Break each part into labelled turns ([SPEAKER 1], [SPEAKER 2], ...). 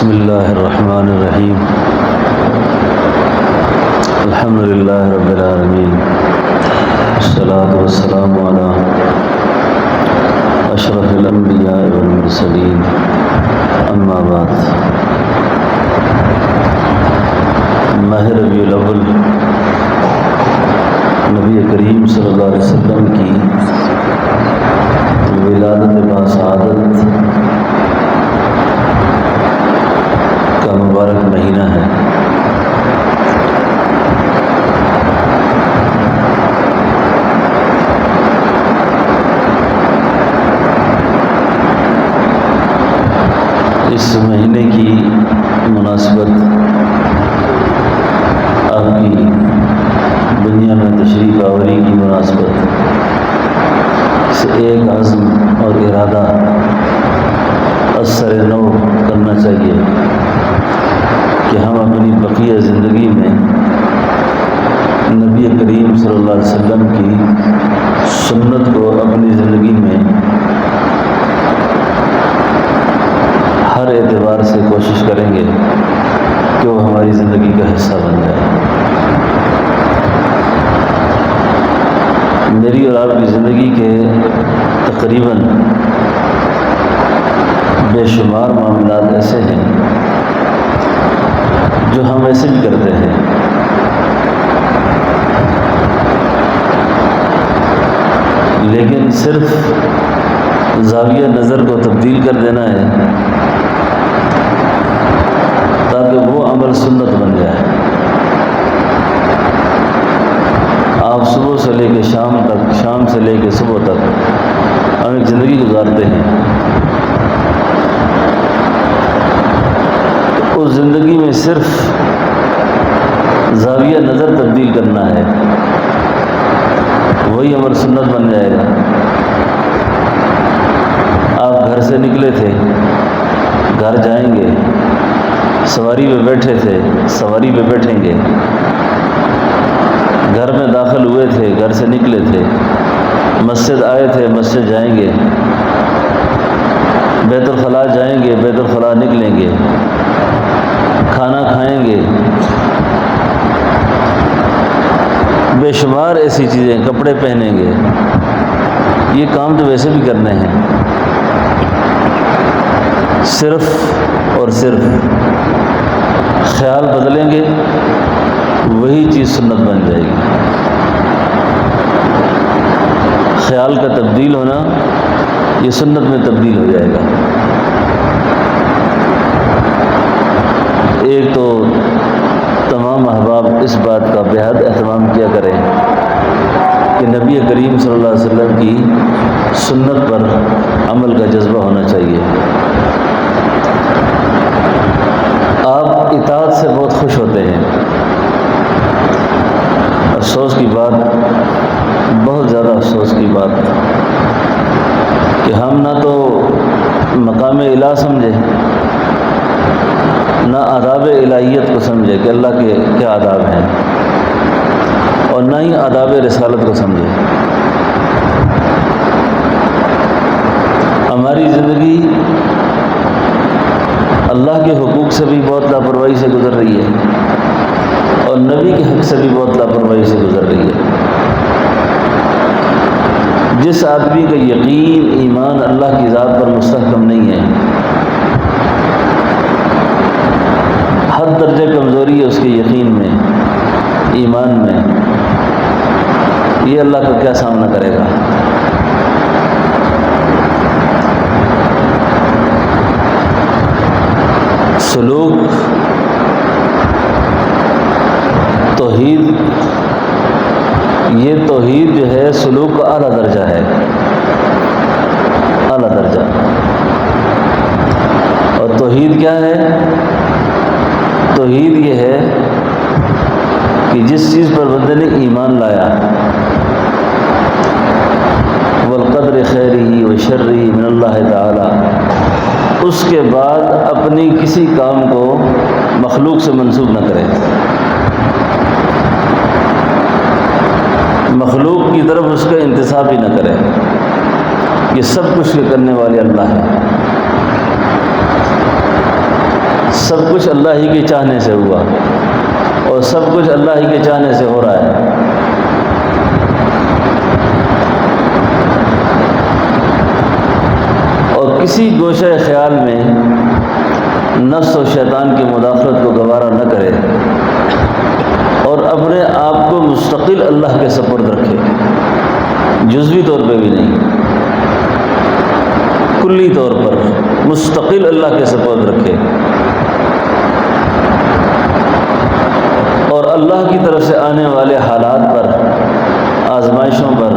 [SPEAKER 1] بسم اللہ الرحمن الرحیم الحمد للہ رب العالمین والصلاة والسلام علی اشرف الانبیاء والمرسلین اما بعد۔ ماہ ربیع الاول نبی کریم صلی اللہ علیہ وسلم کی ولادت باسعادت کا مبارک مہینہ ہے۔ اس مہینے کی مناسبت آپ کی دنیا میں تشریف آوری کی مناسبت سے ایک عزم اور ارادہ اثر نو کرنا چاہیے کہ ہم اپنی بقیہ زندگی میں نبی کریم صلی اللہ علیہ وسلم کی سنت کو اپنی زندگی میں ہر اعتبار سے کوشش کریں گے کہ وہ ہماری زندگی کا حصہ بن جائے۔ میری اور آپ کی زندگی کے تقریباً بے شمار معاملات ایسے ہیں جو ہم ایسے بھی کرتے ہیں، لیکن صرف زاویہ نظر کو تبدیل کر دینا ہے تاکہ وہ عمل سنت بن جائے۔ آپ صبح سے لے کے شام تک، شام سے لے کے صبح تک ہم ایک زندگی گزارتے ہیں، اس زندگی میں صرف زاویہ نظر تبدیل کرنا ہے، وہی عمل سنت بن جائے گا۔ آپ گھر سے نکلے تھے، گھر جائیں گے، سواری پہ بیٹھے تھے، سواری پہ بیٹھیں گے، گھر میں داخل ہوئے تھے، گھر سے نکلے تھے، مسجد آئے تھے، مسجد جائیں گے، بیت الخلاء جائیں گے، بیت الخلاء نکلیں گے، کھانا کھائیں گے، بے شمار ایسی چیزیں، کپڑے پہنیں گے۔ یہ کام تو ویسے بھی کرنے ہیں، صرف اور صرف خیال بدلیں گے، وہی چیز سنت بن جائے گی۔ خیال کا تبدیل ہونا یہ سنت میں تبدیل ہو جائے گا۔ ایک تو تمام احباب اس بات کا بے حد اہتمام کیا کریں کہ نبی کریم صلی اللہ علیہ وسلم کی سنت پر عمل کا جذبہ ہونا چاہیے۔ آپ اطاعت سے بہت خوش ہوتے ہیں۔ افسوس کی بات، بہت زیادہ افسوس کی بات کہ ہم نہ تو مقام الہ سمجھے، نہ آداب الہیت کو سمجھے کہ اللہ کے کیا آداب ہیں، اور نہ ہی آداب رسالت کو سمجھے۔ ہماری زندگی اللہ کے حقوق سے بھی بہت لاپرواہی سے گزر رہی ہے، اور نبی کے حق سے بھی بہت لاپرواہی سے گزر رہی ہے۔ جس آدمی کا یقین، ایمان اللہ کی ذات پر مستحکم نہیں ہے، حد درجہ کمزوری ہے اس کے یقین میں، ایمان میں، یہ اللہ کا کیا سامنا کرے گا؟ سلوک، توحید، یہ توحید جو ہے سلوک کا اعلیٰ درجہ ہے، اعلیٰ درجہ۔ اور توحید کیا ہے؟ توحید یہ ہے کہ جس چیز پر بندے نے ایمان لایا، والقدر خیرہ و شرہ من اللہ تعالی، اس کے بعد اپنی کسی کام کو مخلوق سے منسوب نہ کرے، مخلوق کی طرف اس کا انتساب ہی نہ کرے۔ یہ سب کچھ کے کرنے والے اللہ ہیں۔ سب کچھ اللہ ہی کے چاہنے سے ہوا اور سب کچھ اللہ ہی کے چاہنے سے ہو رہا ہے۔ اور کسی گوشہ خیال میں نفس و شیطان کی مداخلت کو گوارا نہ کرے اور اپنے آپ کو مستقل اللہ کے سپرد رکھے، جزوی طور پہ بھی نہیں، کلی طور پر مستقل اللہ کے سپرد رکھے، اور اللہ کی طرف سے آنے والے حالات پر، آزمائشوں پر،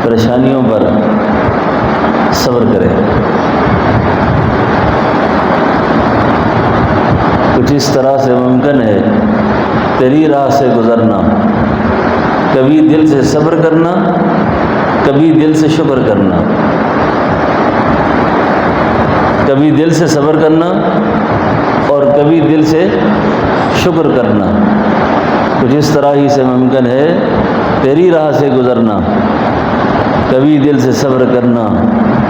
[SPEAKER 1] پریشانیوں پر صبر کرے۔ کچھ اس طرح سے ممکن ہے تیری راہ سے گزرنا، کبھی دل سے صبر کرنا، کبھی دل سے شکر کرنا، کبھی دل سے صبر کرنا اور کبھی دل سے شکر کرنا۔ کچھ اس طرح ہی سے ممکن ہے تیری راہ سے گزرنا، کبھی دل سے صبر کرنا،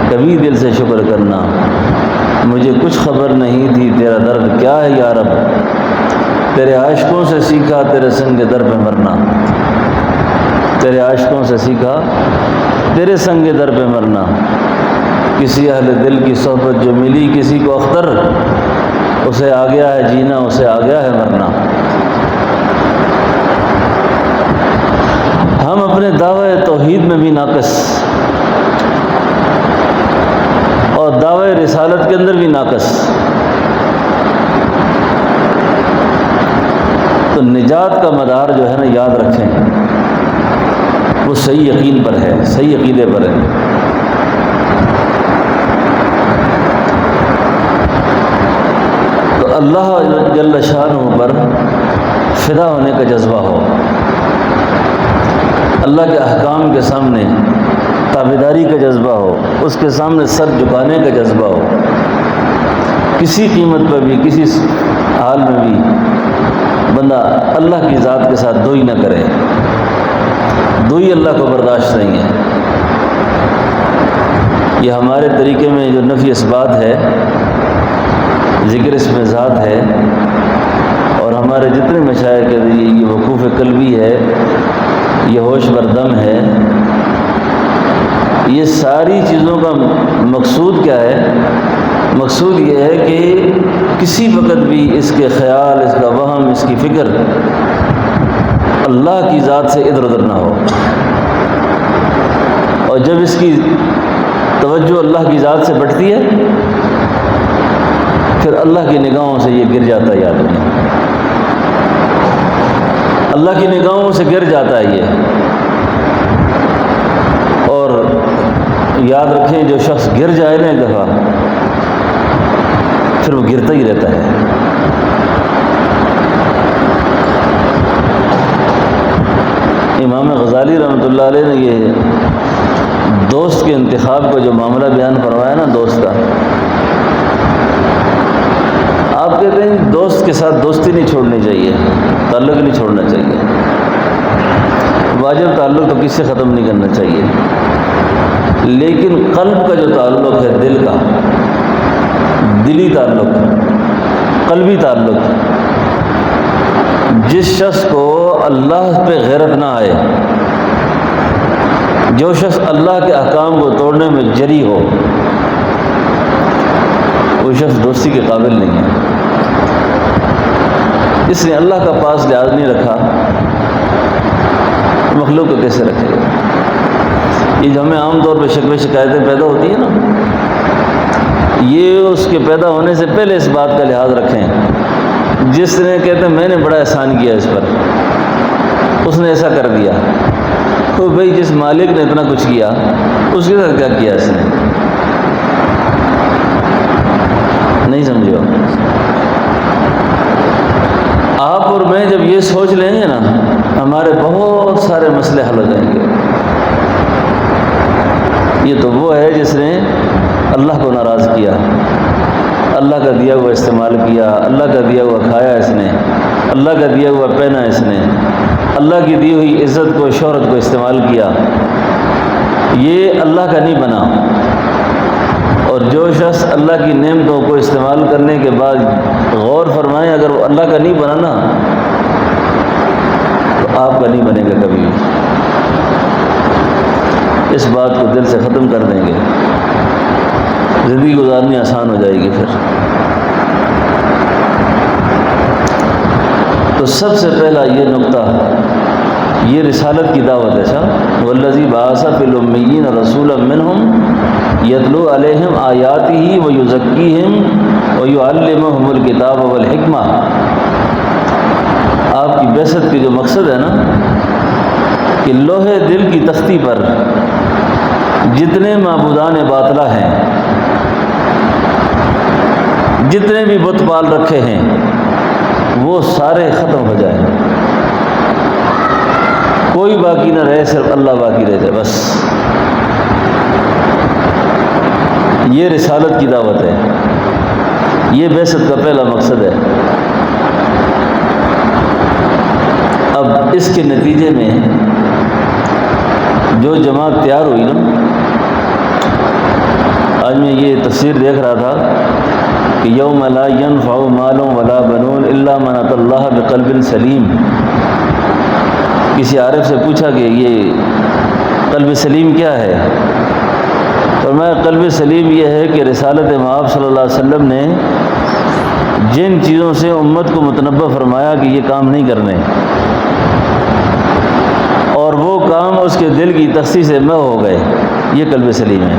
[SPEAKER 1] کبھی دل سے شکر کرنا۔ مجھے کچھ خبر نہیں تھی تیرا درد کیا ہے یا رب، تیرے عاشقوں سے سیکھا تیرے سنگ در پہ مرنا، تیرے عاشقوں سے سیکھا تیرے سنگ در پہ مرنا۔ کسی اہل دل کی صحبت جو ملی کسی کو اختر، اسے آ گیا ہے جینا، اسے آ گیا ہے مرنا۔ ہم اپنے دعوی توحید میں بھی ناقص اور دعوی رسالت کے اندر بھی ناقص، تو نجات کا مدار جو ہے نا یاد رکھیں، وہ صحیح یقین پر ہے، صحیح عقیدے پر ہے۔ تو اللہ جل شانہ پر فدا ہونے کا جذبہ ہو، اللہ کے احکام کے سامنے تابعداری کا جذبہ ہو، اس کے سامنے سر جھکانے کا جذبہ ہو، کسی قیمت پر بھی، کسی حال میں بھی بندہ اللہ کی ذات کے ساتھ دوئی نہ کرے، دوئی اللہ کو برداشت نہیں ہے۔ یہ ہمارے طریقے میں جو نفی اثبات ہے، ذکر اسم ذات ہے، اور ہمارے جتنے مشائخ کے ذریعے یہ وقوف قلبی ہے، یہ ہوش بردم ہے، یہ ساری چیزوں کا مقصود کیا ہے؟ مقصود یہ ہے کہ کسی وقت بھی اس کے خیال، اس کا وہم، اس کی فکر اللہ کی ذات سے ادھر ادھر نہ ہو، اور جب اس کی توجہ اللہ کی ذات سے بٹتی ہے پھر اللہ کی نگاہوں سے یہ گر جاتا ہے آدمی، اللہ کی نگاہوں سے گر جاتا ہے یہ۔ اور یاد رکھیں جو شخص گر جائے نا ایک دفعہ پھر وہ گرتا ہی رہتا ہے۔ امام غزالی رحمۃ اللہ علیہ نے یہ دوست کے انتخاب کا جو معاملہ بیان فرمایا نا، دوست کا، آپ کہتے ہیں دوست کے ساتھ دوستی نہیں چھوڑنی چاہیے، تعلق نہیں چھوڑنا چاہیے، واجب تعلق تو کسی سے ختم نہیں کرنا چاہیے، لیکن قلب کا جو تعلق ہے، دل کا، دلی تعلق، قلبی تعلق، جس شخص کو اللہ پہ غیرت نہ آئے، جو شخص اللہ کے احکام کو توڑنے میں جری ہو، وہ شخص دوستی کے قابل نہیں ہے۔ اس نے اللہ کا پاس لحاظ نہیں رکھا، مخلوق کو کیسے رکھے گا؟ یہ جو ہمیں عام طور پہ شکوے شکایتیں پیدا ہوتی ہیں نا، یہ اس کے پیدا ہونے سے پہلے اس بات کا لحاظ رکھیں، جس نے کہتے ہیں میں نے بڑا احسان کیا اس پر، اس نے ایسا کر دیا، تو بھئی جس مالک نے اتنا کچھ کیا اس کے ساتھ کیا کیا اس نے؟ نہیں سمجھو؟ آپ اور میں جب یہ سوچ لیں گے نا، ہمارے بہت سارے مسئلے حل ہو جائیں گے۔ یہ تو وہ ہے جس نے اللہ کو ناراض کیا، اللہ کا دیا ہوا استعمال کیا، اللہ کا دیا ہوا کھایا اس نے، اللہ کا دیا ہوا پہنا اس نے، اللہ کی دی ہوئی عزت کو، شہرت کو استعمال کیا، یہ اللہ کا نہیں بنا، اور جو شخص اللہ کی نعمتوں کو استعمال کرنے کے بعد غور فرمائیں اگر وہ اللہ کا نہیں بنا نا تو آپ کا نہیں بنے گا کبھی بھی۔ اس بات کو دل سے ختم کر دیں گے، زندگی گزارنی آسان ہو جائے گی پھر۔ تو سب سے پہلا یہ نقطہ، یہ رسالت کی دعوت ہے صاحب۔ والذی بعث فی الامیین رسولا منہم یتلو علیہم آیاتہ ویزکیہم ویعلمہم الکتاب والحکمہ۔ آپ کی بعثت کی جو مقصد ہے نا کہ لوہے دل کی تختی پر جتنے معبودان باطلہ ہیں، جتنے بھی بت پال رکھے ہیں، وہ سارے ختم ہو جائیں، کوئی باقی نہ رہے، صرف اللہ باقی رہ جائے بس۔ یہ رسالت کی دعوت ہے، یہ بعثت کا پہلا مقصد ہے۔ اب اس کے نتیجے میں جو جماعت تیار ہوئی نا، آج میں یہ تفسیر دیکھ رہا تھا کہ یوم لا ینفع مال ولا بنون الا من اتى اللہ بقلب سلیم۔ کسی عارف سے پوچھا کہ یہ قلب سلیم کیا ہے؟ فرمایا قلب سلیم یہ ہے کہ رسالت مآب صلی اللہ علیہ وسلم نے جن چیزوں سے امت کو متنبہ فرمایا کہ یہ کام نہیں کرنے، اور وہ کام اس کے دل کی تختی سے محو ہو گئے، یہ قلب سلیم ہے۔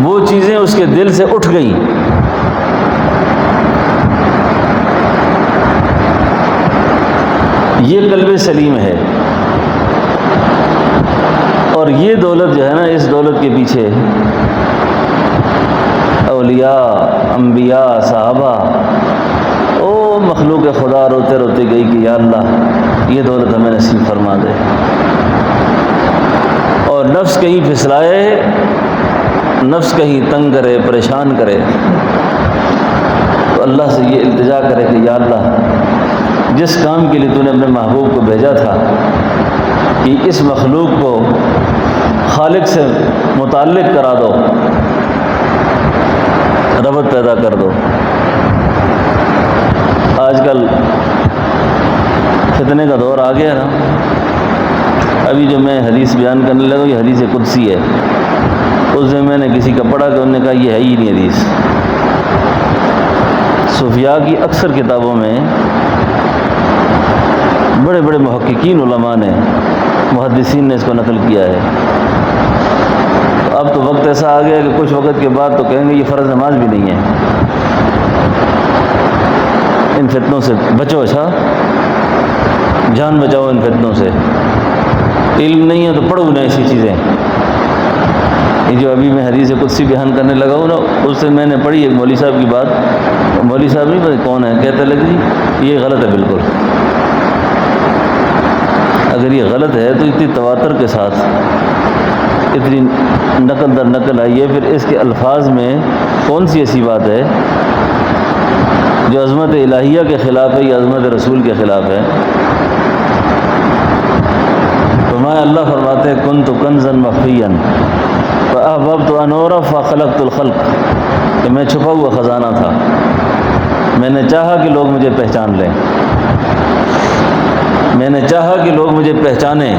[SPEAKER 1] وہ چیزیں اس کے دل سے اٹھ گئیں، یہ قلب سلیم ہے۔ اور یہ دولت جو ہے نا، اس دولت کے پیچھے اولیاء، انبیاء، صحابہ، او مخلوق خدا روتے روتے گئی کہ یا اللہ یہ دولت ہمیں نصیب فرما دے۔ اور نفس کہیں پھسلائے، نفس کہیں تنگ کرے، پریشان کرے، تو اللہ سے یہ التجا کرے کہ یا اللہ جس کام کے لیے تو نے اپنے محبوب کو بھیجا تھا کہ اس مخلوق کو خالق سے متعلق کرا دو، ربط پیدا کر دو۔ آج کل فتنے کا دور آ گیا نا، ابھی جو میں حدیث بیان کرنے لگا یہ حدیث قدسی ہے، اس دن میں نے کسی کا پڑھا کہ انہوں نے کہا یہ ہے ہی نہیں حدیث۔ صوفیاء کی اکثر کتابوں میں بڑے بڑے محققین علماء نے، محدثین نے اس کو نقل کیا ہے۔ اب تو وقت ایسا آ گیا کہ کچھ وقت کے بعد تو کہیں گے یہ فرض نماز بھی نہیں ہے۔ ان فتنوں سے بچو، اچھا جان بچاؤ ان فتنوں سے۔ علم نہیں ہے تو پڑھو نہ ایسی چیزیں۔ یہ جو ابھی میں حدیث قدسی بیان کرنے لگا ہوں نا، اس سے میں نے پڑھی ایک مولوی صاحب کی بات، مولوی صاحب نہیں پتہ کون ہے، کہتے لگے جی یہ غلط ہے بالکل۔ اگر یہ غلط ہے تو اتنی تواتر کے ساتھ اتنی نقل در نقل آئی ہے، پھر اس کے الفاظ میں کون سی ایسی بات ہے جو عظمت الہیہ کے خلاف ہے یا عظمت رسول کے خلاف ہے؟ فرمایا اللہ فرماتے ہیں کنت کنزا مخفیا فاحببت ان اعرف فخلقت الخلق، کہ میں چھپا ہوا خزانہ تھا، میں نے چاہا کہ لوگ مجھے پہچان لیں، میں نے چاہا کہ لوگ مجھے پہچانیں۔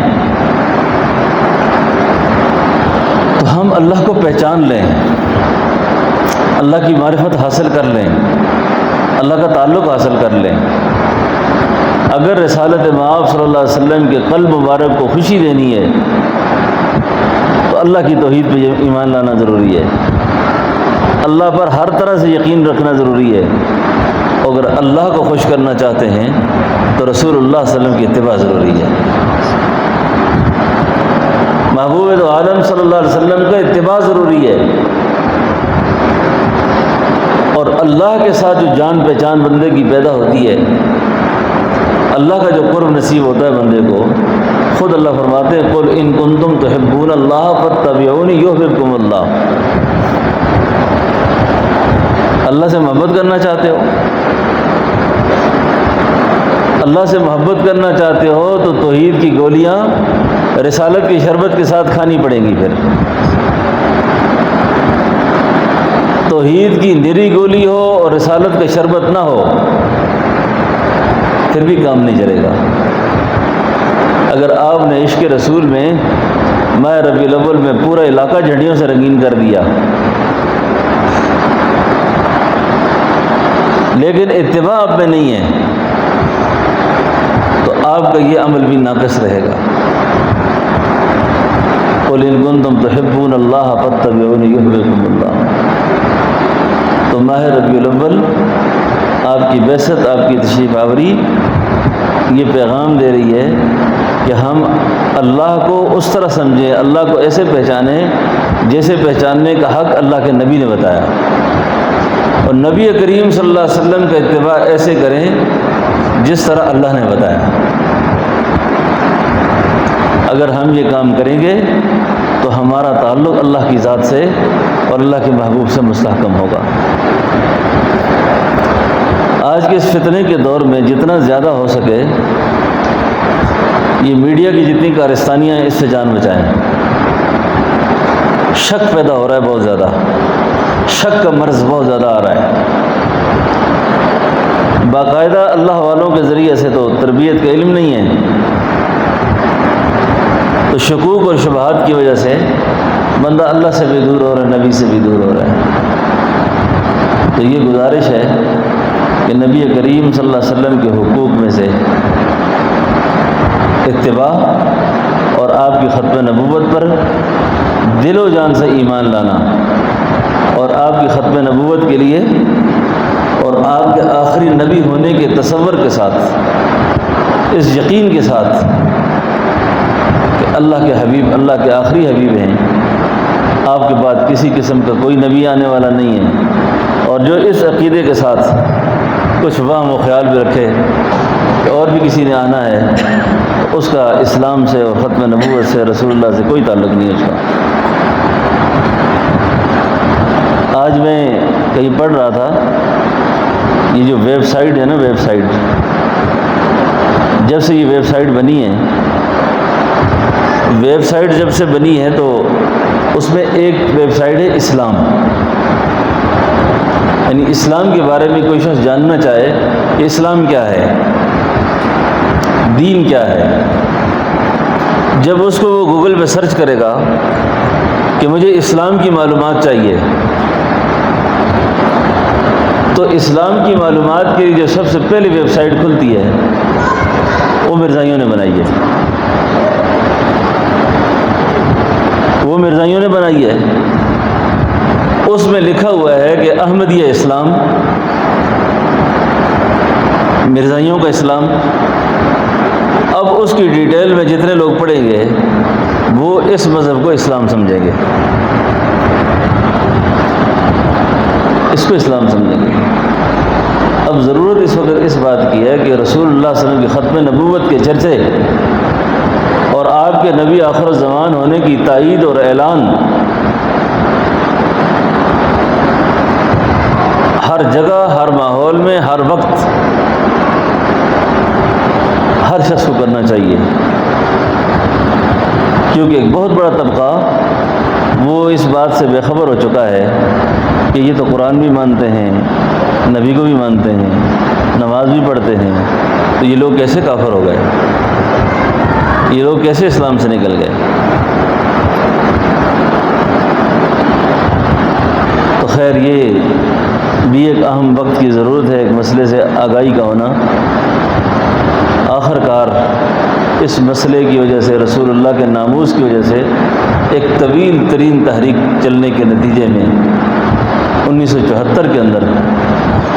[SPEAKER 1] تو ہم اللہ کو پہچان لیں، اللہ کی معرفت حاصل کر لیں، اللہ کا تعلق حاصل کر لیں۔ اگر رسالت مآب صلی اللہ علیہ وسلم کے قلب مبارک کو خوشی دینی ہے تو اللہ کی توحید پہ ایمان لانا ضروری ہے، اللہ پر ہر طرح سے یقین رکھنا ضروری ہے۔ اگر اللہ کو خوش کرنا چاہتے ہیں تو رسول اللہ صلی اللہ علیہ وسلم کی اتباع ضروری ہے، محبوب دو عالم صلی اللہ علیہ وسلم کا اتباع ضروری ہے۔ اور اللہ کے ساتھ جو جان پہچان بندے کی پیدا ہوتی ہے، اللہ کا جو قرب نصیب ہوتا ہے بندے کو، خود اللہ فرماتے ہیں قل ان کنتم تحبون اللہ فاتبعونی یحببکم اللہ۔ اللہ سے محبت کرنا چاہتے ہو، اللہ سے محبت کرنا چاہتے ہو تو توحید کی گولیاں رسالت کی شربت کے ساتھ کھانی پڑیں گی. پھر توحید کی نری گولی ہو اور رسالت کا شربت نہ ہو پھر بھی کام نہیں چلے گا. اگر آپ نے عشق رسول میں ماہ ربیع الاول میں پورا علاقہ جھنڈیوں سے رنگین کر دیا لیکن اتباع آپ میں نہیں ہے تو آپ کا یہ عمل بھی ناقص رہے گا. قُلْ إِن كُنتُمْ تُحِبُّونَ اللَّهَ فَاتَّبِعُونِي يُحْبِبْكُمُ اللَّهُ. تو ماہ ربیع الاول آپ کی بعثت، آپ کی تشریف آوری یہ پیغام دے رہی ہے کہ ہم اللہ کو اس طرح سمجھیں، اللہ کو ایسے پہچانیں جیسے پہچاننے کا حق اللہ کے نبی نے بتایا، اور نبی کریم صلی اللہ علیہ وسلم کا اتباع ایسے کریں جس طرح اللہ نے بتایا. اگر ہم یہ کام کریں گے تو ہمارا تعلق اللہ کی ذات سے اور اللہ کے محبوب سے مستحکم ہوگا. آج کے اس فتنے کے دور میں جتنا زیادہ ہو سکے یہ میڈیا کی جتنی کارستانیاں ہیں اس سے جان بچائیں. شک پیدا ہو رہا ہے بہت زیادہ، شک کا مرض بہت زیادہ آ رہا ہے. باقاعدہ اللہ والوں کے ذریعے سے تو تربیت کا علم نہیں ہے، تو شکوک اور شبہات کی وجہ سے بندہ اللہ سے بھی دور ہو رہا ہے، نبی سے بھی دور ہو رہا ہے. تو یہ گزارش ہے کہ نبی کریم صلی اللہ علیہ وسلم کے حقوق میں سے اتباع اور آپ کی ختم نبوت پر دل و جان سے ایمان لانا، اور آپ کی ختم نبوت کے لیے اور آپ کے آخری نبی ہونے کے تصور کے ساتھ، اس یقین کے ساتھ کہ اللہ کے حبیب اللہ کے آخری حبیب ہیں، آپ کے بعد کسی قسم کا کوئی نبی آنے والا نہیں ہے، اور جو اس عقیدے کے ساتھ کچھ وہم و خیال بھی رکھے کہ اور بھی کسی نے آنا ہے تو اس کا اسلام سے اور ختم نبوت سے رسول اللہ سے کوئی تعلق نہیں ہے اس کا. آج میں کہیں پڑھ رہا تھا یہ جو ویب سائٹ ہے نا، ویب سائٹ جب سے یہ ویب سائٹ بنی ہے، ویب سائٹ جب سے بنی ہے تو اس میں ایک ویب سائٹ ہے اسلام، یعنی اسلام کے بارے میں کوئی شخص جاننا چاہے کہ اسلام کیا ہے، دین کیا ہے، جب اس کو وہ گوگل پہ سرچ کرے گا کہ مجھے اسلام کی معلومات چاہیے، تو اسلام کی معلومات کے لیے جو سب سے پہلی ویب سائٹ کھلتی ہے وہ مرزائیوں نے بنائی ہے، وہ مرزائیوں نے بنائی ہے. اس میں لکھا ہوا ہے کہ احمدیہ اسلام، مرزائیوں کا اسلام. اب اس کی ڈیٹیل میں جتنے لوگ پڑھیں گے وہ اس مذہب کو اسلام سمجھیں گے، اس کو اسلام سمجھیں گے. اب ضرورت اس وقت اس بات کی ہے کہ رسول اللہ صلی اللہ علیہ وسلم کی ختم نبوت کے چرچے اور آپ کے نبی آخر الزمان ہونے کی تائید اور اعلان ہر جگہ، ہر ماحول میں، ہر وقت ہر شخص کو کرنا چاہیے، کیونکہ ایک بہت بڑا طبقہ وہ اس بات سے بے خبر ہو چکا ہے کہ یہ تو قرآن بھی مانتے ہیں، نبی کو بھی مانتے ہیں، نماز بھی پڑھتے ہیں، تو یہ لوگ کیسے کافر ہو گئے، یہ لوگ کیسے اسلام سے نکل گئے. تو خیر یہ بھی ایک اہم وقت کی ضرورت ہے، ایک مسئلے سے آگاہی کا ہونا. آخر کار اس مسئلے کی وجہ سے، رسول اللہ کے ناموس کی وجہ سے ایک طویل ترین تحریک چلنے کے نتیجے میں 1974 کے اندر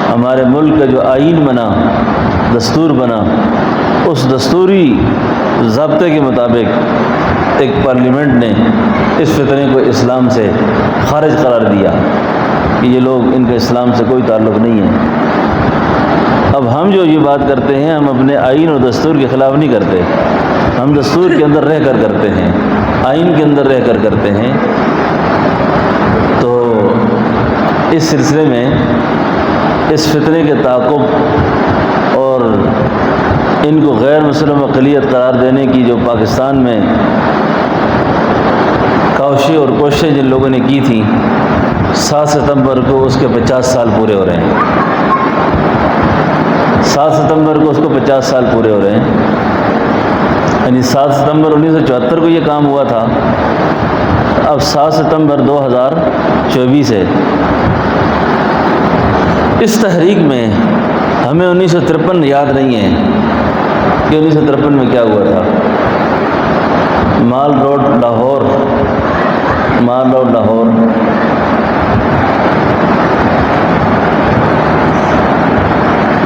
[SPEAKER 1] ہمارے ملک کا جو آئین بنا، دستور بنا، اس دستوری ضابطے کے مطابق ایک پارلیمنٹ نے اس فتنے کو اسلام سے خارج قرار دیا کہ یہ لوگ، ان کا اسلام سے کوئی تعلق نہیں ہے. اب ہم جو یہ بات کرتے ہیں ہم اپنے آئین اور دستور کے خلاف نہیں کرتے، ہم دستور کے اندر رہ کر کرتے ہیں، آئین کے اندر رہ کر کرتے ہیں. تو اس سلسلے میں اس فتنے کے تعاقب اور ان کو غیر مسلم اقلیت قرار دینے کی جو پاکستان میں کاوشیں اور کوششیں جن لوگوں نے کی تھیں، 7 ستمبر کو اس کے 50 سال پورے ہو رہے ہیں۔ 7 ستمبر کو اس کو 50 سال پورے ہو رہے ہیں، یعنی 7 ستمبر 1974 کو یہ کام ہوا تھا، اب 7 ستمبر 2024 ہے۔ اس تحریک میں ہمیں 1953 یاد نہیں ہے کہ 1953 میں کیا ہوا تھا۔ مال روڈ لاہور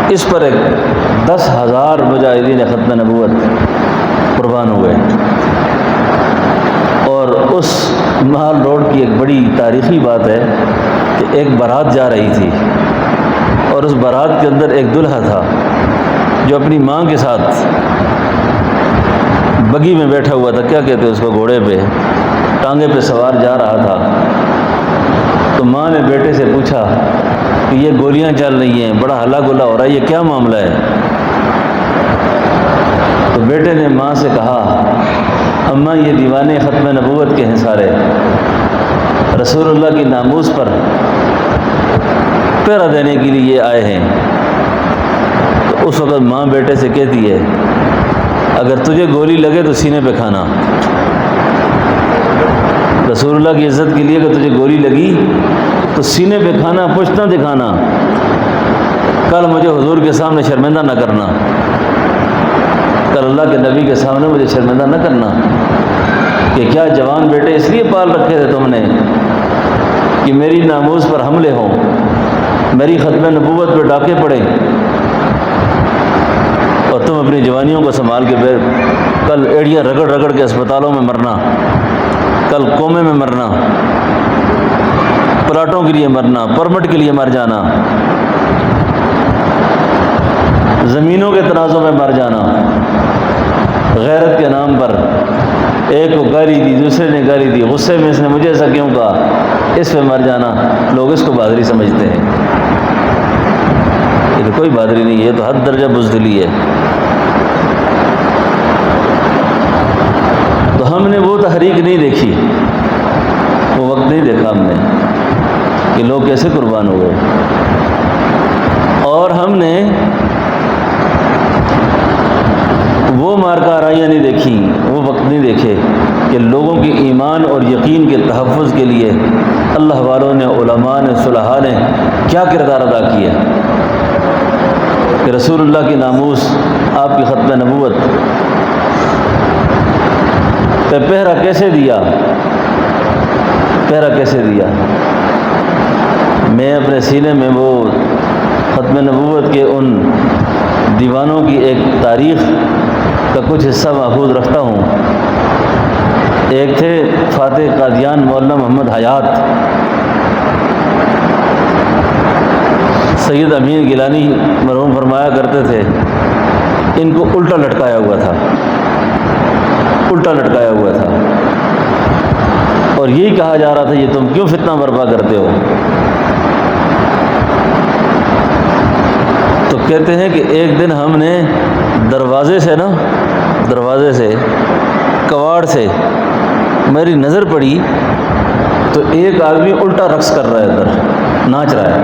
[SPEAKER 1] اس پر 10,000 مجاہدین ختم نبوت قربان ہوئے، اور اس مال روڈ کی ایک بڑی تاریخی بات ہے کہ ایک بارات جا رہی تھی، اور اس بارات کے اندر ایک دلہا تھا جو اپنی ماں کے ساتھ بگی میں بیٹھا ہوا تھا، کیا کہتے ہیں اس کو، گھوڑے پہ ٹانگے پہ سوار جا رہا تھا۔ تو ماں نے بیٹے سے پوچھا کہ یہ گولیاں چل رہی ہیں، بڑا ہلا گلا ہو رہا ہے، یہ کیا معاملہ ہے؟ تو بیٹے نے ماں سے کہا، اماں یہ دیوانے ختم نبوت کے ہیں سارے، رسول اللہ کی ناموس پر پہرا دینے کے لیے یہ آئے ہیں۔ تو اس وقت ماں بیٹے سے کہتی ہے، اگر تجھے گولی لگے تو سینے پہ کھانا، رسول اللہ کی عزت کے لیے اگر تجھے گولی لگی تو سینے پہ کھانا، پشت نہ دکھانا، کل مجھے حضور کے سامنے شرمندہ نہ کرنا، کل اللہ کے نبی کے سامنے مجھے شرمندہ نہ کرنا کہ کیا جوان بیٹے اس لیے پال رکھے تھے تم نے کہ میری ناموس پر حملے ہوں، میری ختم نبوت پہ ڈاکے پڑیں، اور تم اپنی جوانیوں کو سنبھال کے کل ایڑیاں رگڑ رگڑ کے اسپتالوں میں مرنا، کل کومے میں مرنا، پلاٹوں کے لیے مرنا، پرمٹ کے لیے مر جانا، زمینوں کے تنازع میں مر جانا، غیرت کے نام پر ایک کو گالی دی، دوسرے نے گالی دی، غصے میں اس نے مجھے ایسا کیوں کہا، اس پہ مر جانا، لوگ اس کو بہادری سمجھتے ہیں۔ یہ تو کوئی بہادری نہیں ہے، یہ تو حد درجہ بزدلی ہے۔ تو ہم نے وہ تحریک نہیں دیکھی، وہ وقت نہیں دیکھا ہم نے کہ لوگ کیسے قربان ہوئے، اور ہم نے وہ مارکہ آرائیاں نہیں دیکھی، وہ وقت نہیں دیکھے کہ لوگوں کے ایمان اور یقین کے تحفظ کے لیے اللہ والوں نے، علماء نے، صلحاء نے کیا کردار ادا کیا، کہ رسول اللہ کی ناموس، آپ کی ختم نبوت پہ پہرا کیسے دیا، میں اپنے سینے میں وہ ختم نبوت کے ان دیوانوں کی ایک تاریخ کا کچھ حصہ محفوظ رکھتا ہوں۔ ایک تھے فاتح قادیان مولانا محمد حیات، سید امین گیلانی مرحوم فرمایا کرتے تھے، ان کو الٹا لٹکایا ہوا تھا، اور یہی کہا جا رہا تھا، یہ تم کیوں فتنہ برپا کرتے ہو؟ تو کہتے ہیں کہ ایک دن ہم نے دروازے سے کواڑ سے میری نظر پڑی تو ایک آدمی الٹا رقص کر رہا ہے، ادھر ناچ رہا ہے۔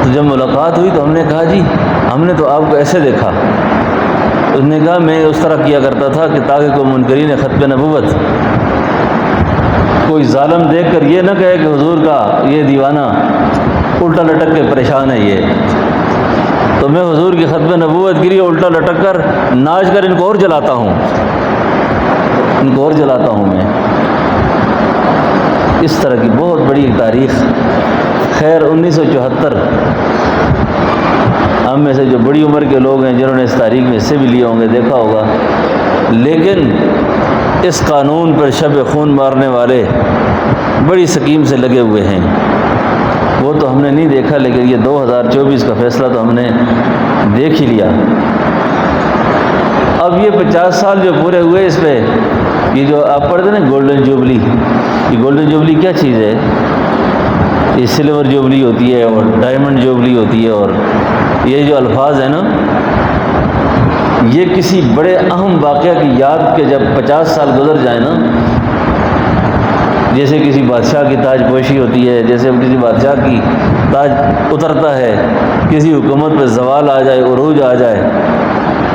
[SPEAKER 1] تو جب ملاقات ہوئی تو ہم نے کہا، جی ہم نے تو آپ کو ایسے دیکھا۔ اس نے کہا، میں اس طرح کیا کرتا تھا کہ تاکہ کوئی منکرین ختم نبوت، کوئی ظالم دیکھ کر یہ نہ کہے کہ حضور کا یہ دیوانہ الٹا لٹک کے پریشان ہے، یہ تو میں حضور کی ختم نبوت کے لیے الٹا لٹک کر ناچ کر ان کو اور جلاتا ہوں میں۔ اس طرح کی بہت بڑی ایک تاریخ۔ خیر 1974 ہم میں سے جو بڑی عمر کے لوگ ہیں جنہوں نے اس تاریخ میں حصے بھی لیے ہوں گے دیکھا ہوگا، لیکن اس قانون پر شب خون مارنے والے بڑی سکیم سے لگے ہوئے ہیں، وہ تو ہم نے نہیں دیکھا، لیکن یہ 2024 کا فیصلہ تو ہم نے دیکھ ہی لیا۔ اب یہ 50 سال جو پورے ہوئے اس پہ، یہ جو آپ پڑھتے ہیں نا گولڈن جوبلی، یہ گولڈن جوبلی کیا چیز ہے؟ یہ سلور جوبلی ہوتی ہے اور ڈائمنڈ جوبلی ہوتی ہے، اور یہ جو الفاظ ہیں نا، یہ کسی بڑے اہم واقعہ کی یاد کے جب 50 سال گزر جائیں نا، جیسے کسی بادشاہ کی تاج پوشی ہوتی ہے، جیسے کسی بادشاہ کی تاج اترتا ہے، کسی حکومت پہ زوال آ جائے، عروج آ جائے،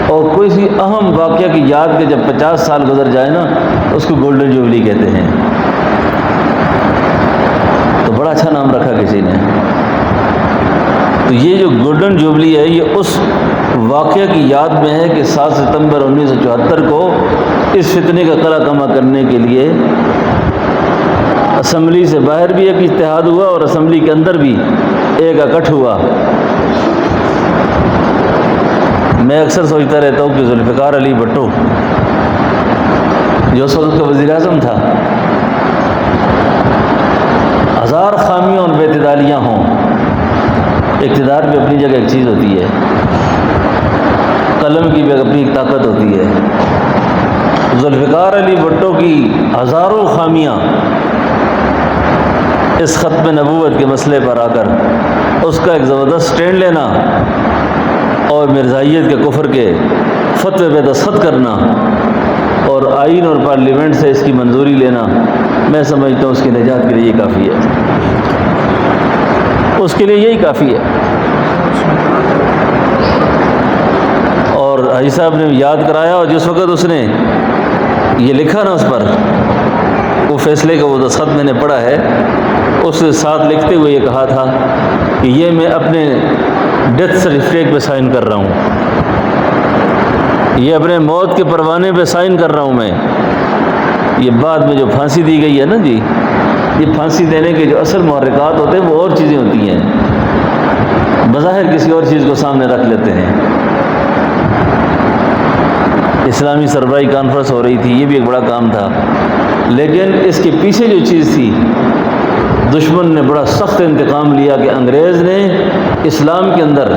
[SPEAKER 1] اور کسی اہم واقعہ کی یاد کے جب 50 سال گزر جائے نا، اس کو گولڈن جوبلی کہتے ہیں۔ تو بڑا اچھا نام رکھا کسی نے۔ تو یہ جو گولڈن جوبلی ہے، یہ اس واقعہ کی یاد میں ہے کہ 7 ستمبر 1974 کو اس فتنے کا قلع کما کرنے کے لیے اسمبلی سے باہر بھی ایک اتحاد ہوا اور اسمبلی کے اندر بھی ایک اکٹھ ہوا۔ میں اکثر سوچتا رہتا ہوں کہ ذوالفقار علی بھٹو جو اس وقت کا وزیر اعظم تھا، ہزار خامیاں اور بے اعتدالیاں ہوں، اقتدار بھی اپنی جگہ ایک چیز ہوتی ہے، قلم کی بھی اپنی ایک طاقت ہوتی ہے۔ ذوالفقار علی بھٹو کی ہزاروں خامیاں اس ختم نبوت کے مسئلے پر آ کر اس کا ایک زبردست سٹینڈ لینا اور مرزائیت کے کفر کے فتوے پہ دستخط کرنا اور آئین اور پارلیمنٹ سے اس کی منظوری لینا، میں سمجھتا ہوں اس کی نجات کے لیے یہ کافی ہے، اس کے لیے یہی کافی ہے۔ اور حاجی صاحب نے یاد کرایا، اور جس وقت اس نے یہ لکھا نا اس پر، وہ فیصلے کا وہ دستخط میں نے پڑھا ہے، اس کے ساتھ لکھتے ہوئے یہ کہا تھا کہ یہ میں اپنے ڈیتھ سرٹیفکیٹ پہ سائن کر رہا ہوں، یہ اپنے موت کے پروانے پہ سائن کر رہا ہوں میں۔ یہ بعد میں جو پھانسی دی گئی ہے نا جی، یہ پھانسی دینے کے جو اصل محرکات ہوتے ہیں وہ اور چیزیں ہوتی ہیں، بظاہر کسی اور چیز کو سامنے رکھ لیتے ہیں۔ اسلامی سربراہی کانفرنس ہو رہی تھی، یہ بھی ایک بڑا کام تھا، لیکن اس کے پیچھے جو چیز تھی، دشمن نے بڑا سخت انتقام لیا کہ انگریز نے اسلام کے اندر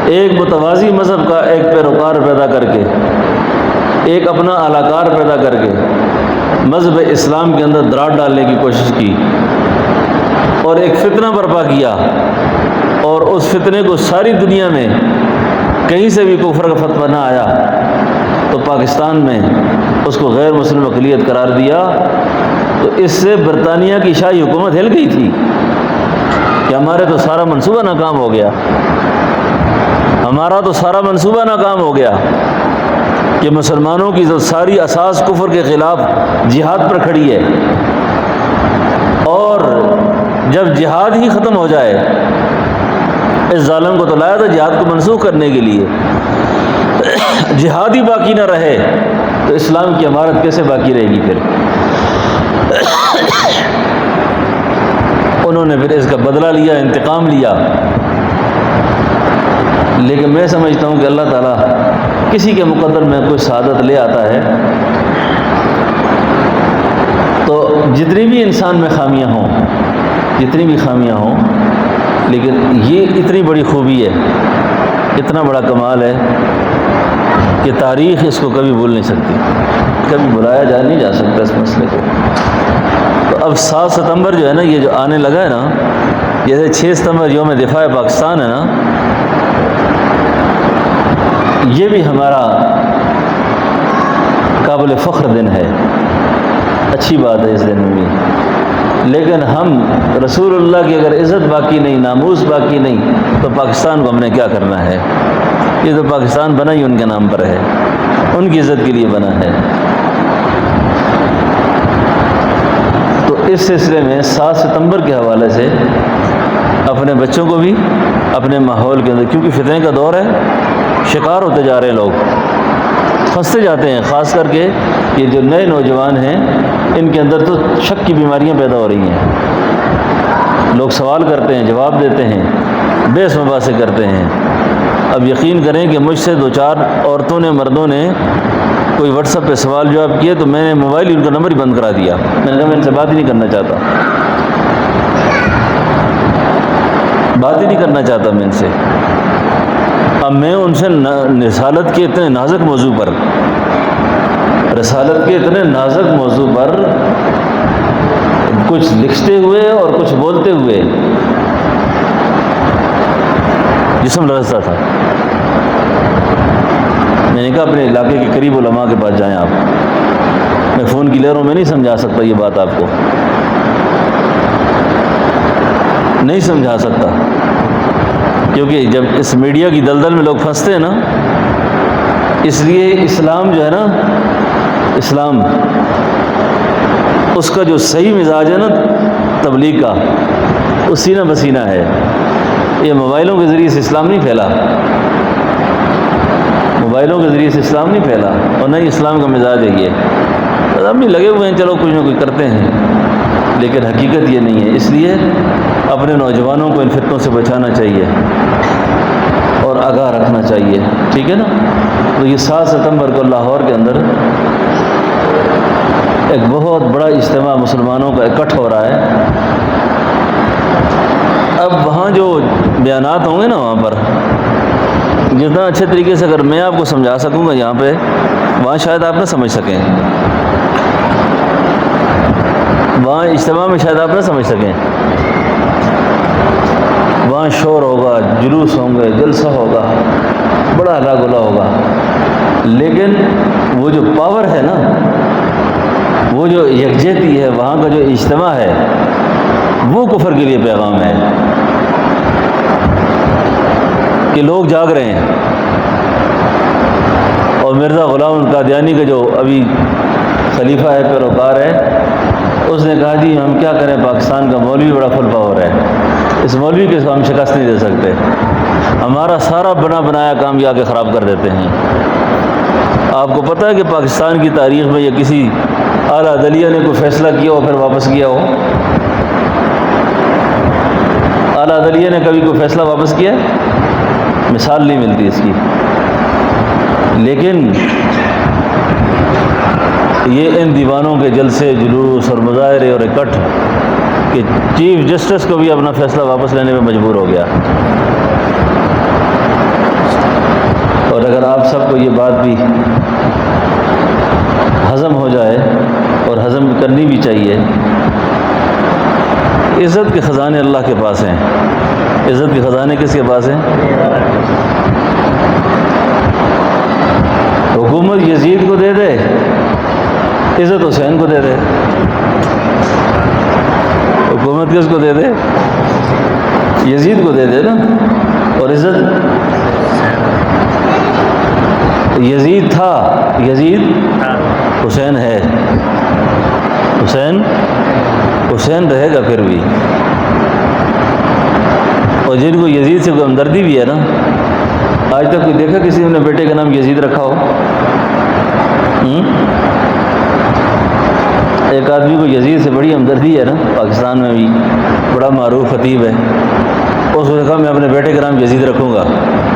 [SPEAKER 1] ایک متوازی مذہب کا ایک پیروکار پیدا کر کے، ایک اپنا اعلیٰ کار پیدا کر کے مذہب اسلام کے اندر دراڑ ڈالنے کی کوشش کی اور ایک فتنہ برپا کیا، اور اس فتنے کو ساری دنیا میں کہیں سے بھی کفر کا فتویٰ نہ آیا تو پاکستان میں اس کو غیر مسلم اقلیت قرار دیا۔ تو اس سے برطانیہ کی شاہی حکومت ہل گئی تھی کہ ہمارے تو سارا منصوبہ ناکام ہو گیا، ہمارا تو سارا منصوبہ ناکام ہو گیا کہ مسلمانوں کی جو ساری اساس کفر کے خلاف جہاد پر کھڑی ہے، اور جب جہاد ہی ختم ہو جائے، اس ظالم کو تو لایا تھا جہاد کو منسوخ کرنے کے لیے، جہاد ہی باقی نہ رہے تو اسلام کی عمارت کیسے باقی رہے گی؟ پھر انہوں نے پھر اس کا بدلہ لیا، انتقام لیا۔ لیکن میں سمجھتا ہوں کہ اللہ تعالیٰ کسی کے مقدر میں کوئی سعادت لے آتا ہے، تو جتنی بھی انسان میں خامیاں ہوں، جتنی بھی خامیاں ہوں، لیکن یہ اتنی بڑی خوبی ہے، اتنا بڑا کمال ہے کہ تاریخ اس کو کبھی بھول نہیں سکتی، کبھی بلایا نہیں جا سکتا اس مسئلے کو۔ تو اب 7 ستمبر جو ہے نا، یہ جو آنے لگا ہے نا، جیسے 6 ستمبر یوم دفاع پاکستان ہے نا، یہ بھی ہمارا قابل فخر دن ہے، اچھی بات ہے اس دن میں بھی۔ لیکن ہم رسول اللہ کی اگر عزت باقی نہیں، ناموس باقی نہیں، تو پاکستان کو ہم نے کیا کرنا ہے؟ یہ تو پاکستان بنا ہی ان کے نام پر ہے، ان کی عزت کے لیے بنا ہے۔ تو اس سلسلے میں 7 ستمبر کے حوالے سے اپنے بچوں کو بھی اپنے ماحول کے اندر، کیونکہ فتنے کا دور ہے، شکار ہوتے جا رہے ہیں لوگ، پھنستے جاتے ہیں، خاص کر کے یہ جو نئے نوجوان ہیں، ان کے اندر تو شک کی بیماریاں پیدا ہو رہی ہیں، لوگ سوال کرتے ہیں، جواب دیتے ہیں، بحث مباحثے کرتے ہیں۔ اب یقین کریں کہ مجھ سے 2-4 عورتوں نے، مردوں نے کوئی واٹس ایپ پہ سوال جواب کیے تو میں نے موبائل ہی ان کا نمبر ہی بند کرا دیا، میں نے کہا میں ان سے بات ہی نہیں کرنا چاہتا، بات ہی نہیں کرنا چاہتا میں ان سے۔ اب میں ان سے رسالت کے اتنے نازک موضوع پر، رسالت کے اتنے نازک موضوع پر کچھ لکھتے ہوئے اور کچھ بولتے ہوئے جسم لرزتا تھا۔ میں نے کہا اپنے علاقے کے قریب علماء کے پاس جائیں آپ، میں فون کی لہروں میں نہیں سمجھا سکتا یہ بات آپ کو، نہیں سمجھا سکتا، کیونکہ جب اس میڈیا کی دلدل میں لوگ پھنستے ہیں نا، اس لیے اسلام جو ہے نا، اسلام اس کا جو صحیح مزاج ہے نا تبلیغ کا، وہ سینہ بسینہ ہے۔ یہ موبائلوں کے ذریعے سے اسلام نہیں پھیلا، موبائلوں کے ذریعے سے اسلام نہیں پھیلا، اور نہ ہی اسلام کا مزاج ہے یہ۔ ہم بھی لگے ہوئے ہیں، چلو کچھ نہ کچھ کرتے ہیں، لیکن حقیقت یہ نہیں ہے۔ اس لیے اپنے نوجوانوں کو ان فتنوں سے بچانا چاہیے اور آگاہ رکھنا چاہیے، ٹھیک ہے نا۔ تو یہ 7 ستمبر کو لاہور کے اندر ایک بہت بڑا اجتماع مسلمانوں کا اکٹھ ہو رہا ہے۔ اب وہاں جو بیانات ہوں گے نا، وہاں پر جتنا اچھے طریقے سے اگر میں آپ کو سمجھا سکوں گا یہاں پہ، وہاں شاید آپ نہ سمجھ سکیں، وہاں اجتماع میں شاید آپ نہ سمجھ سکیں۔ وہاں شور ہوگا، جلوس ہوں گے، جلسہ ہوگا، بڑا ہلا گلا ہوگا، لیکن وہ جو پاور ہے نا، وہ جو یکجہتی ہے، وہاں کا جو اجتماع ہے، وہ کفر کے لیے پیغام ہے کہ لوگ جاگ رہے ہیں۔ اور مرزا غلام القادیانی کا جو ابھی خلیفہ ہے، پیروکار ہے، اس نے کہا جی ہم کیا کریں، پاکستان کا مولوی بڑا فل پاور ہے، اس مولوی کے ہم شکست نہیں دے سکتے، ہمارا سارا بنا بنایا کام یہ آ کے خراب کر دیتے ہیں۔ آپ کو پتہ ہے کہ پاکستان کی تاریخ میں یہ کسی اعلیٰ عدلیہ نے کوئی فیصلہ کیا ہو پھر واپس کیا ہو؟ اعلیٰ عدلیہ نے کبھی کوئی فیصلہ واپس کیا ہے؟ مثال نہیں ملتی اس کی۔ لیکن یہ ان دیوانوں کے جلسے، جلوس اور مظاہرے اور اکٹھ کہ چیف جسٹس کو بھی اپنا فیصلہ واپس لینے میں مجبور ہو گیا۔ اور اگر آپ سب کو یہ بات بھی ہضم ہو جائے، اور ہضم کرنی بھی چاہیے، عزت کے خزانے اللہ کے پاس ہیں۔ عزت کے خزانے کس کے پاس ہیں؟ حکومت یزید کو دے دے، عزت حسین کو دے دے۔ حکومت کس کو دے دے؟ یزید کو دے دے نا، اور عزت یزید تھا، یزید حسین ہے، حسین رہے گا پھر بھی۔ اور جن کو یزید سے کوئی ہمدردی بھی ہے نا، آج تک کوئی دیکھا کسی نے بیٹے کا نام یزید رکھا ہو؟ ایک آدمی کو یزید سے بڑی ہمدردی ہے نا، پاکستان میں بھی بڑا معروف خطیب ہے، اس نے کہا میں اپنے بیٹے کا نام یزید رکھوں گا،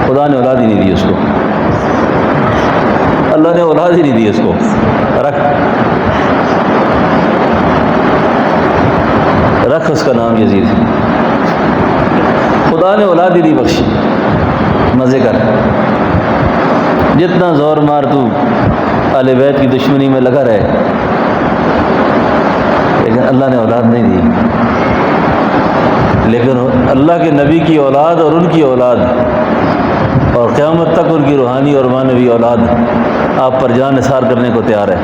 [SPEAKER 1] خدا نے اولاد ہی نہیں دی اس کو، اللہ نے اولاد ہی نہیں دی اس کو، رکھ اس کا نام یزید، خدا نے اولاد ہی نہیں بخشی، مزے کر، جتنا زور مار تو اہل بیت کی دشمنی میں لگا رہے، لیکن اللہ نے اولاد نہیں دی۔ لیکن اللہ کے نبی کی اولاد اور ان کی اولاد اور قیامت تک ان کی روحانی اور معنوی اولاد آپ پر جان نثار کرنے کو تیار ہے۔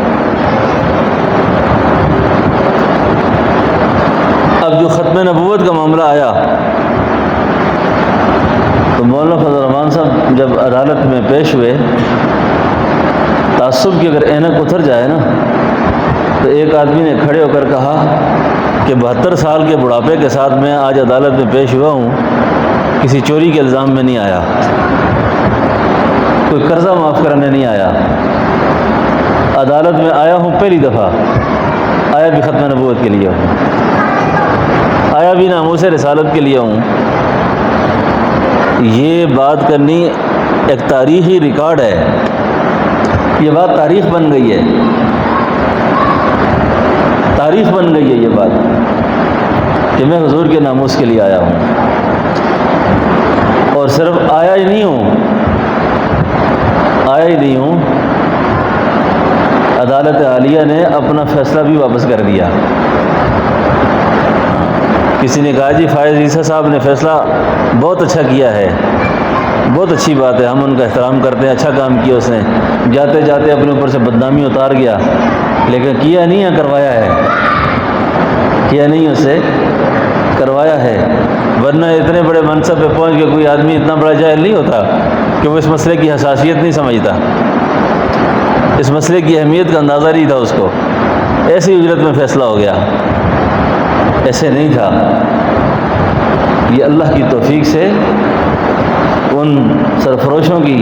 [SPEAKER 1] اب جو ختم نبوت کا معاملہ آیا تو مولانا فضل الرحمان صاحب جب عدالت میں پیش ہوئے، تعصب کی اگر اینک اتر جائے نا، تو ایک آدمی نے کھڑے ہو کر کہا کہ 72 سال کے بڑھاپے کے ساتھ میں آج عدالت میں پیش ہوا ہوں، کسی چوری کے الزام میں نہیں آیا، کوئی قرضہ معاف کرنے نہیں آیا، عدالت میں آیا ہوں پہلی دفعہ، آیا بھی ختم نبوت کے لیے ہوں، آیا بھی ناموس رسالت کے لیے ہوں۔ یہ بات کرنی ایک تاریخی ریکارڈ ہے، یہ بات تاریخ بن گئی ہے، تاریخ بن گئی ہے یہ بات کہ میں حضور کے ناموس کے لیے آیا ہوں، اور صرف آیا ہی نہیں ہوں، عدالت عالیہ نے اپنا فیصلہ بھی واپس کر دیا۔ کسی نے کہا جی فائز عیسیٰ صاحب نے فیصلہ بہت اچھا کیا ہے، بہت اچھی بات ہے، ہم ان کا احترام کرتے ہیں، اچھا کام کیا اس نے، جاتے جاتے اپنے اوپر سے بدنامی اتار گیا، لیکن کیا نہیں ہے، کروایا ہے، کیا نہیں اسے کروایا ہے، ورنہ اتنے بڑے منصب پہ پہنچ کے کوئی آدمی اتنا بڑا جاہل نہیں ہوتا کہ وہ اس مسئلے کی حساسیت نہیں سمجھتا، اس مسئلے کی اہمیت کا اندازہ نہیں تھا اس کو، ایسی اجرت میں فیصلہ ہو گیا، ایسے نہیں تھا۔ یہ اللہ کی توفیق سے ان سرفروشوں کی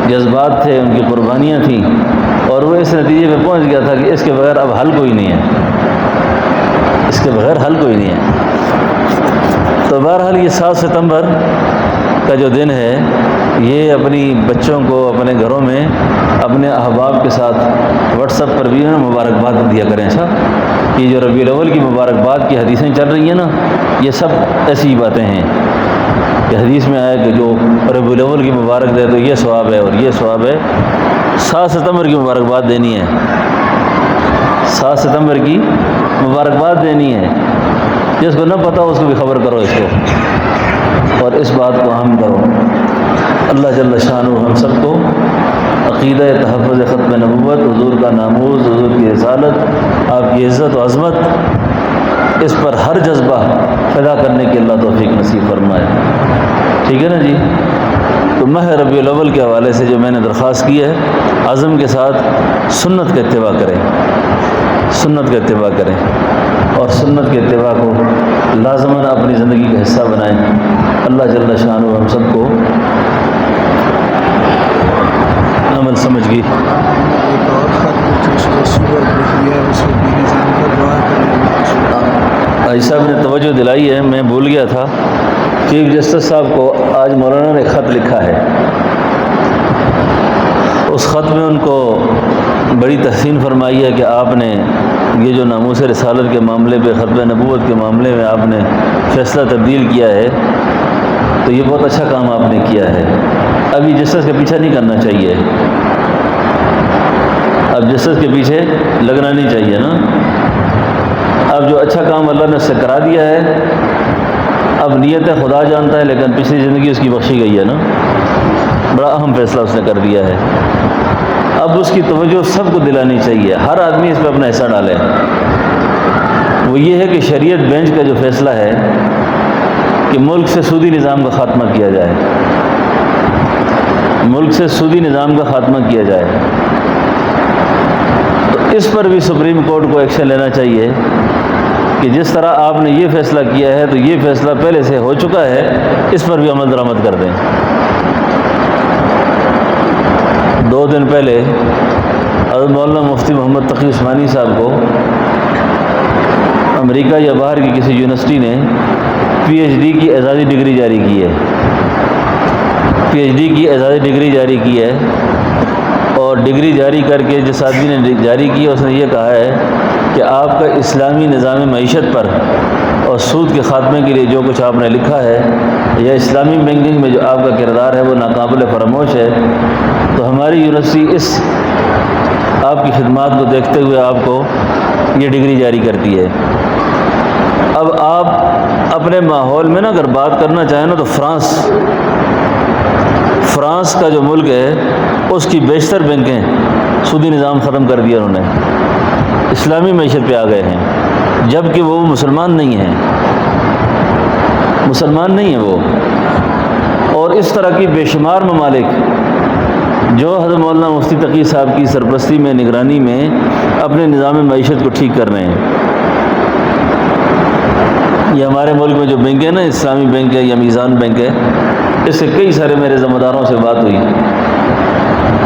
[SPEAKER 1] جذبات تھے، ان کی قربانیاں تھیں، اور وہ اس نتیجے پہ پہنچ گیا تھا کہ اس کے بغیر اب حل کوئی نہیں ہے، اس کے بغیر حل کوئی نہیں ہے۔ تو بہرحال یہ 7 ستمبر کا جو دن ہے، یہ اپنی بچوں کو اپنے گھروں میں اپنے احباب کے ساتھ واٹس ایپ پر بھی مبارکباد دیا کریں۔ اچھا، یہ جو ربیع الاول کی مبارکباد کی حدیثیں چل رہی ہیں نا، یہ سب ایسی باتیں ہیں کہ حدیث میں آیا کہ جو ربیع الاول کی مبارک دے تو یہ ثواب ہے اور یہ ثواب ہے۔ 7 ستمبر کی مبارکباد دینی ہے، 7 ستمبر کی مبارکباد دینی ہے، جس کو نہ پتہ اس کو بھی خبر کرو اس کو، اور اس بات کو اہم کرو۔ اللہ جل شانہ ہم سب کو عقیدہ تحفظ ختم نبوت، حضور کا ناموس، حضور کی رسالت، آپ کی عزت و عظمت، اس پر ہر جذبہ پیدا کرنے کی اللہ توفیق نصیب فرمائے۔ ٹھیک ہے نا جی؟ تو ماہ ربیع الاول کے حوالے سے جو میں نے درخواست کی ہے، عزم کے ساتھ سنت کا اتباع کریں، سنت کا اتباع کریں، اور سنت کے اتباع کو لازماً اپنی زندگی کا حصہ بنائیں۔ اللہ جل شانہ ہم سب کو عمل سمجھ گئی۔
[SPEAKER 2] ایک اور خط کچھ اس کو صورت لکھی ہے، اس کو بھی نظام کا دعا کریں۔
[SPEAKER 1] حاجی صاحب نے توجہ دلائی ہے، میں بھول گیا تھا، چیف جسٹس صاحب کو آج مولانا نے خط لکھا ہے، اس خط میں ان کو بڑی تحسین فرمائی ہے کہ آپ نے یہ جو ناموس رسالت کے معاملے پہ، ختم نبوت کے معاملے میں آپ نے فیصلہ تبدیل کیا ہے، تو یہ بہت اچھا کام آپ نے کیا ہے۔ ابھی جسٹس کے پیچھے نہیں کرنا چاہیے، اب جسٹس کے پیچھے لگنا نہیں چاہیے نا، اب جو اچھا کام اللہ نے اس سے کرا دیا ہے، اب نیت خدا جانتا ہے، لیکن پچھلی زندگی اس کی بخشی گئی ہے نا، بڑا اہم فیصلہ اس نے کر دیا ہے۔ اب اس کی توجہ سب کو دلانی چاہیے، ہر آدمی اس پہ اپنا حصہ ڈالے۔ وہ یہ ہے کہ شریعت بینچ کا جو فیصلہ ہے کہ ملک سے سودی نظام کا خاتمہ کیا جائے، ملک سے سودی نظام کا خاتمہ کیا جائے، تو اس پر بھی سپریم کورٹ کو ایکشن لینا چاہیے کہ جس طرح آپ نے یہ فیصلہ کیا ہے تو یہ فیصلہ پہلے سے ہو چکا ہے، اس پر بھی عمل درآمد کر دیں۔ 2 دن پہلے حضرت مولانا مفتی محمد تقی عثمانی صاحب کو امریکہ یا باہر کی کسی یونیورسٹی نے پی ایچ ڈی کی اعزازی ڈگری جاری کی ہے، پی ایچ ڈی کی اعزازی ڈگری جاری کی ہے، اور ڈگری جاری کر کے جس آدمی نے جاری کی اس نے یہ کہا ہے کہ آپ کا اسلامی نظام معیشت پر اور سود کے خاتمے کے لیے جو کچھ آپ نے لکھا ہے، یا اسلامی بینکنگ میں جو آپ کا کردار ہے وہ ناقابل فراموش ہے، تو ہماری یونیورسٹی اس آپ کی خدمات کو دیکھتے ہوئے آپ کو یہ ڈگری جاری کرتی ہے۔ اب آپ اپنے ماحول میں نا اگر بات کرنا چاہیں نا تو فرانس کا جو ملک ہے اس کی بیشتر بینکیں سودی نظام ختم کر دیا انہوں نے، اسلامی معیشت پہ آ گئے ہیں، جبکہ وہ مسلمان نہیں ہیں، مسلمان نہیں ہیں وہ۔ اور اس طرح کی بے شمار ممالک جو حضرت مولانا مفتی تقی صاحب کی سرپرستی میں، نگرانی میں اپنے نظام معیشت کو ٹھیک کر رہے ہیں۔ یہ ہمارے ملک میں جو بینک ہے نا، اسلامی بینک ہے یا میزان بینک ہے، اس سے کئی سارے میرے ذمہ داروں سے بات ہوئی۔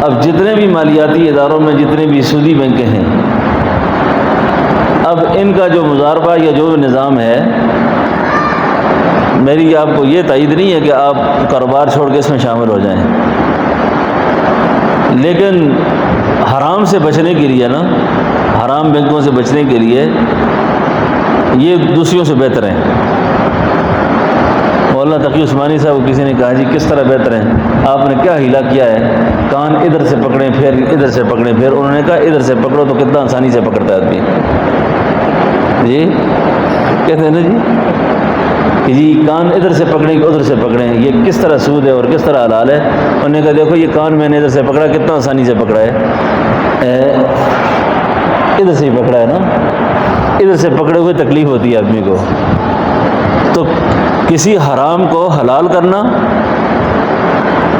[SPEAKER 1] اب جتنے بھی مالیاتی اداروں میں جتنے بھی سودی بینکیں ہیں، اب ان کا جو مضاربہ یا جو نظام ہے، میری آپ کو یہ تائید نہیں ہے کہ آپ کاروبار چھوڑ کے اس میں شامل ہو جائیں، لیکن حرام سے بچنے کے لیے نا، حرام بینکوں سے بچنے کے لیے یہ دوسریوں سے بہتر ہیں۔ مولانا تقی عثمانی صاحب کو کسی نے کہا جی کس طرح بہتر ہیں، آپ نے کیا ہیلا کیا ہے، کان ادھر سے پکڑیں پھر ادھر سے پکڑیں پھر، انہوں نے کہا ادھر سے پکڑو تو کتنا آسانی سے پکڑتا ہے آدمی، جی کہتے ہیں نا جی کہ جی کان ادھر سے پکڑیں کہ ادھر سے پکڑیں، یہ کس طرح سود ہے اور کس طرح حلال ہے؟ انہوں نے کہا دیکھو یہ کان میں نے ادھر سے پکڑا، کتنا آسانی سے پکڑا ہے، ادھر سے ہی پکڑا ہے نا، ادھر سے پکڑے ہوئے تکلیف ہوتی ہے آدمی کو۔ تو کسی حرام کو حلال کرنا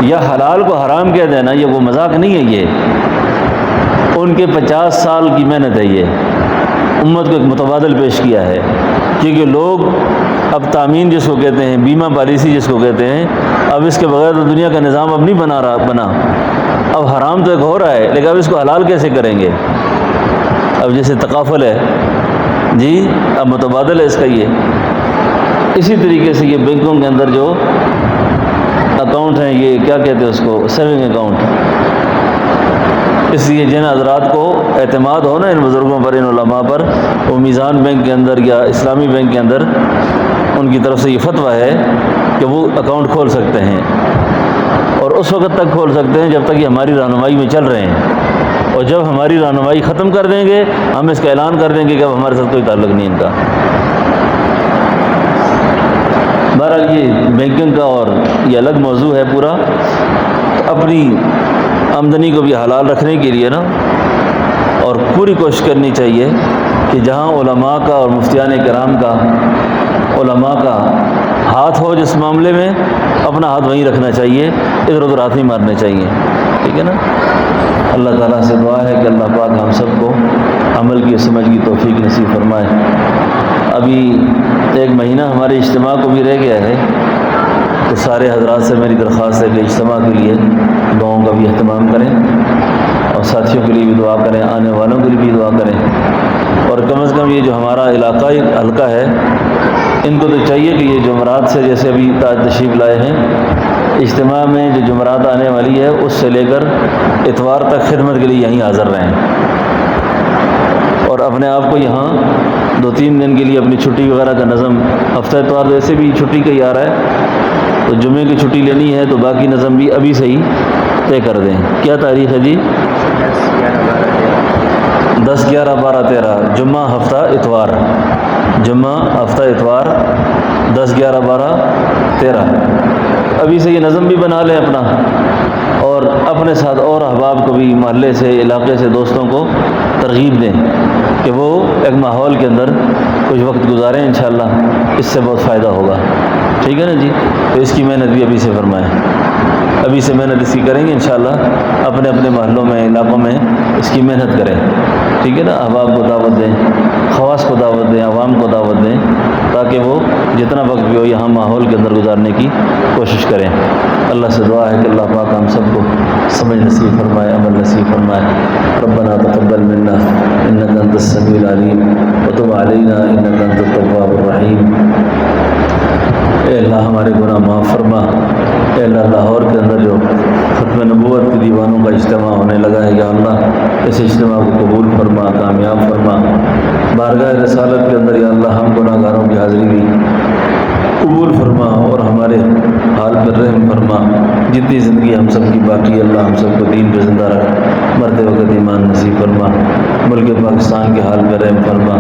[SPEAKER 1] یا حلال کو حرام کہہ دینا یہ وہ مذاق نہیں ہے، یہ ان کے 50 سال کی محنت ہے، یہ امت کو ایک متبادل پیش کیا ہے۔ کیونکہ لوگ اب تامین جس کو کہتے ہیں، بیمہ پالیسی جس کو کہتے ہیں، اب اس کے بغیر تو دنیا کا نظام اب نہیں بنا۔ اب حرام تو ایک ہو رہا ہے، لیکن اب اس کو حلال کیسے کریں گے؟ اب جیسے تکافل ہے جی، اب متبادل ہے اس کا یہ۔ اسی طریقے سے یہ بینکوں کے اندر جو اکاؤنٹ ہیں، یہ کیا کہتے ہیں اس کو، سیونگ اکاؤنٹ، اس لیے جن حضرات کو اعتماد ہو نا ان بزرگوں پر، ان علماء پر، وہ میزان بینک کے اندر یا اسلامی بینک کے اندر ان کی طرف سے یہ فتویٰ ہے کہ وہ اکاؤنٹ کھول سکتے ہیں، اور اس وقت تک کھول سکتے ہیں جب تک یہ ہماری رہنمائی میں چل رہے ہیں، اور جب ہماری رہنمائی ختم کر دیں گے ہم اس کا اعلان کر دیں گے کہ اب ہمارے ساتھ کوئی تعلق نہیں ان کا۔ بہرحال یہ بینکنگ کا اور یہ الگ موضوع ہے پورا۔ اپنی آمدنی کو بھی حلال رکھنے کے لیے نا، اور پوری کوشش کرنی چاہیے کہ جہاں علماء کا اور مفتیان کرام کا، علماء کا ہاتھ ہو جس معاملے میں، اپنا ہاتھ وہیں رکھنا چاہیے، ادھر ادھر ہاتھ نہیں مارنے چاہیے، ٹھیک ہے نا۔ اللہ تعالیٰ سے دعا ہے کہ اللہ پاک ہم سب کو عمل کی سمجھ کی توفیق نصیب فرمائے۔ ابھی 1 مہینہ ہمارے اجتماع کو بھی رہ گیا ہے، تو سارے حضرات سے میری درخواست ہے کہ اجتماع کے لیے دعاؤں کا بھی اہتمام کریں، اور ساتھیوں کے لیے بھی دعا کریں، آنے والوں کے لیے بھی دعا کریں، اور کم از کم یہ جو ہمارا علاقائی حلقہ ہے ان کو تو چاہیے کہ یہ جمعرات سے، جیسے ابھی تاج تشریف لائے ہیں، اجتماع میں جو جمعرات آنے والی ہے اس سے لے کر اتوار تک خدمت کے لیے یہیں حاضر رہیں، اور اپنے آپ کو یہاں 2-3 دن کے لیے اپنی چھٹی وغیرہ کا نظم، ہفتہ اتوار ویسے بھی چھٹی کا ہی آ رہا ہے، تو جمعے کی چھٹی لینی ہے تو باقی نظم بھی ابھی سے ہی طے کر دیں۔ کیا تاریخ ہے جی؟ 10، 11، 12، 13 جمعہ ہفتہ اتوار، جمعہ ہفتہ اتوار 10، 11، 12، 13 ابھی سے یہ نظم بھی بنا لیں اپنا، اور اپنے ساتھ اور احباب کو بھی، محلے سے، علاقے سے دوستوں کو ترغیب دیں کہ وہ ایک ماحول کے اندر کچھ وقت گزاریں، انشاءاللہ اس سے بہت فائدہ ہوگا، ٹھیک ہے نا جی۔ تو اس کی محنت بھی ابھی سے فرمائیں، ابھی سے محنت اس کی کریں گے انشاءاللہ، اپنے اپنے محلوں میں، علاقوں میں اس کی محنت کریں، ٹھیک ہے نا۔ احباب کو دعوت دیں، خواص کو دعوت دیں، عوام کو دعوت دیں، تاکہ وہ جتنا وقت بھی ہو یہاں ماحول کے اندر گزارنے کی کوشش کریں۔ اللہ سے دعا ہے کہ اللہ پاک ہم سب کو سمجھ نصیب فرمائے، عمل نصیب فرمائے۔ ربنا تقبل منا انک انت السمیع العلیم وتب علینا انک انت التواب الرحیم۔ اے اللہ ہمارے گناہ معاف فرما۔ اے اللہ لاہور کے اندر جو ختم نبوت کے دیوانوں کا اجتماع ہونے لگا ہے، یا اللہ اس اجتماع کو قبول فرما، کامیاب فرما۔ بارگاہ رسالت کے اندر یا اللہ ہم گناہ گاروں کی حاضری بھی قبول فرما، اور ہمارے حال پر رحم فرما۔ جتنی زندگی ہم سب کی باقی، اللہ ہم سب کو دین پہ زندہ رکھ، مرتے وقت ایمان نصیب فرما۔ ملک پاکستان کے حال پر رحم فرما،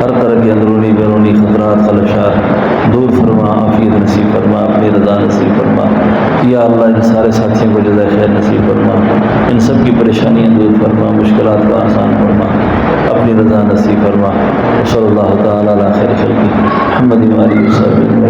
[SPEAKER 1] ہر طرح کے اندرونی بیرونی خطرات، خدشات دور فرما، عافیت نصیب فرما، اپنی رضا نصیب فرما۔ یا اللہ ان سارے ساتھیوں کو جزائے خیر نصیب فرما، ان سب کی پریشانیاں دور فرما، مشکلات کو آسان فرما، اپنی رضا نصیب فرما۔ صلی اللہ تعالیٰ علی خیر خلقہ محمد و آلہ وصحبہ۔